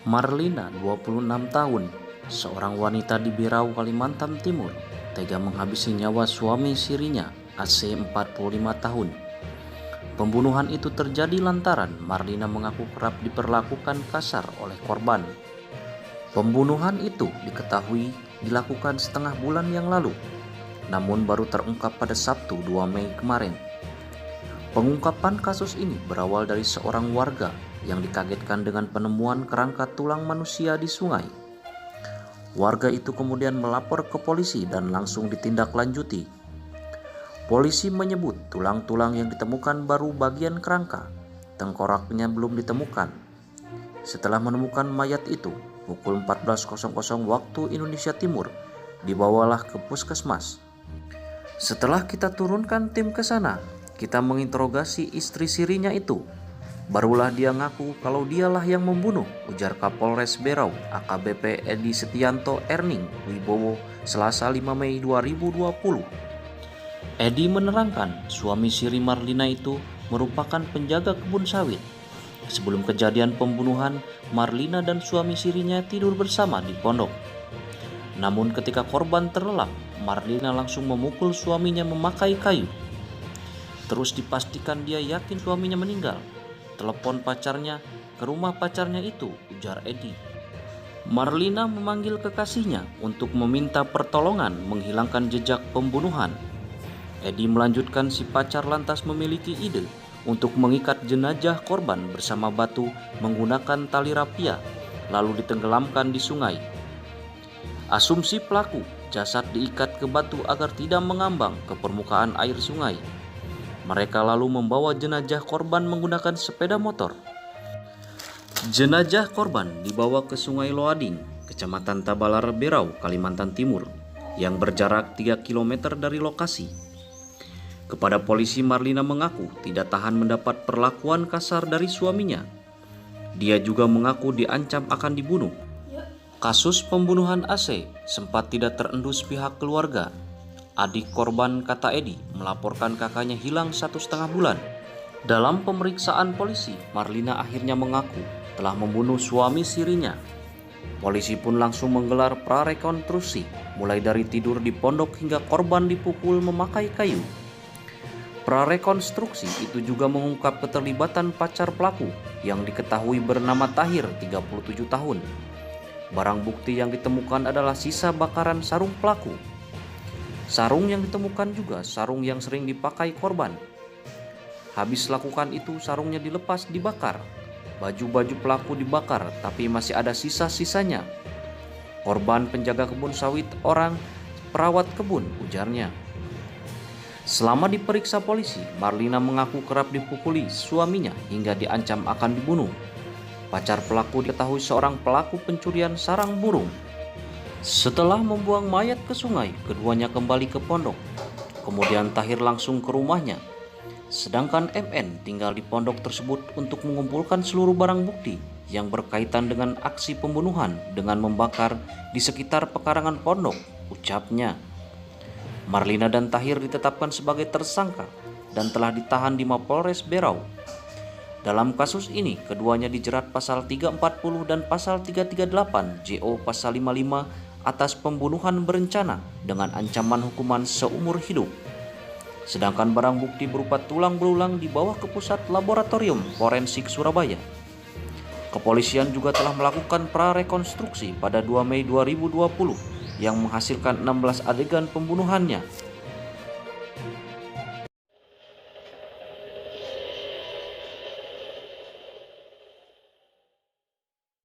Marlina, 26 tahun, seorang wanita di Berau, Kalimantan Timur, tega menghabisi nyawa suami sirinya, AC 45 tahun. Pembunuhan itu terjadi lantaran Marlina mengaku kerap diperlakukan kasar oleh korban. Pembunuhan itu diketahui dilakukan setengah bulan yang lalu, namun baru terungkap pada Sabtu 2 Mei kemarin. Pengungkapan kasus ini berawal dari seorang warga yang dikagetkan dengan penemuan kerangka tulang manusia di sungai. Warga itu kemudian melapor ke polisi dan langsung ditindaklanjuti. Polisi menyebut tulang-tulang yang ditemukan baru bagian kerangka, tengkoraknya belum ditemukan. Setelah menemukan mayat itu, pukul 14.00 waktu Indonesia Timur, dibawalah ke puskesmas. Setelah kita turunkan tim ke sana, kita menginterogasi istri sirinya itu. Barulah dia ngaku kalau dialah yang membunuh, ujar Kapolres Berau AKBP Edi Setianto Erning Wibowo Selasa 5 Mei 2020. Edi menerangkan suami siri Marlina itu merupakan penjaga kebun sawit. Sebelum kejadian pembunuhan, Marlina dan suami sirinya tidur bersama di pondok. Namun ketika korban terlelap, Marlina langsung memukul suaminya memakai kayu. Terus dipastikan dia yakin suaminya meninggal. Telepon pacarnya ke rumah pacarnya itu, ujar Edi. Marlina memanggil kekasihnya untuk meminta pertolongan menghilangkan jejak pembunuhan. Edi melanjutkan si pacar lantas memiliki ide untuk mengikat jenazah korban bersama batu menggunakan tali rapia, lalu ditenggelamkan di sungai. Asumsi pelaku, jasad diikat ke batu agar tidak mengambang ke permukaan air sungai. Mereka lalu membawa jenazah korban menggunakan sepeda motor. Jenazah korban dibawa ke Sungai Loading, Kecamatan Tabalar, Berau, Kalimantan Timur, yang berjarak 3 km dari lokasi. Kepada polisi, Marlina mengaku tidak tahan mendapat perlakuan kasar dari suaminya. Dia juga mengaku diancam akan dibunuh. Kasus pembunuhan AC sempat tidak terendus pihak keluarga. Adik korban, kata Edi, melaporkan kakaknya hilang 1,5 bulan. Dalam pemeriksaan polisi, Marlina akhirnya mengaku telah membunuh suami sirinya. Polisi pun langsung menggelar prarekonstruksi, mulai dari tidur di pondok hingga korban dipukul memakai kayu. Prarekonstruksi itu juga mengungkap keterlibatan pacar pelaku yang diketahui bernama Tahir, 37 tahun. Barang bukti yang ditemukan adalah sisa bakaran sarung pelaku. Sarung yang ditemukan juga sarung yang sering dipakai korban. Habis lakukan itu, sarungnya dilepas dibakar. Baju-baju pelaku dibakar, tapi masih ada sisa-sisanya. Korban penjaga kebun sawit orang perawat kebun, ujarnya. Selama diperiksa polisi, Marlina mengaku kerap dipukuli suaminya hingga diancam akan dibunuh. Pacar pelaku diketahui seorang pelaku pencurian sarang burung. Setelah membuang mayat ke sungai, keduanya kembali ke pondok. Kemudian Tahir langsung ke rumahnya. Sedangkan MN tinggal di pondok tersebut untuk mengumpulkan seluruh barang bukti yang berkaitan dengan aksi pembunuhan dengan membakar di sekitar pekarangan pondok, ucapnya. Marlina dan Tahir ditetapkan sebagai tersangka dan telah ditahan di Mapolres Berau. Dalam kasus ini, keduanya dijerat pasal 340 dan pasal 338 JO pasal 55 atas pembunuhan berencana dengan ancaman hukuman seumur hidup. Sedangkan barang bukti berupa tulang belulang dibawa ke Pusat Laboratorium Forensik Surabaya. Kepolisian juga telah melakukan prarekonstruksi pada 2 Mei 2020 yang menghasilkan 16 adegan pembunuhannya.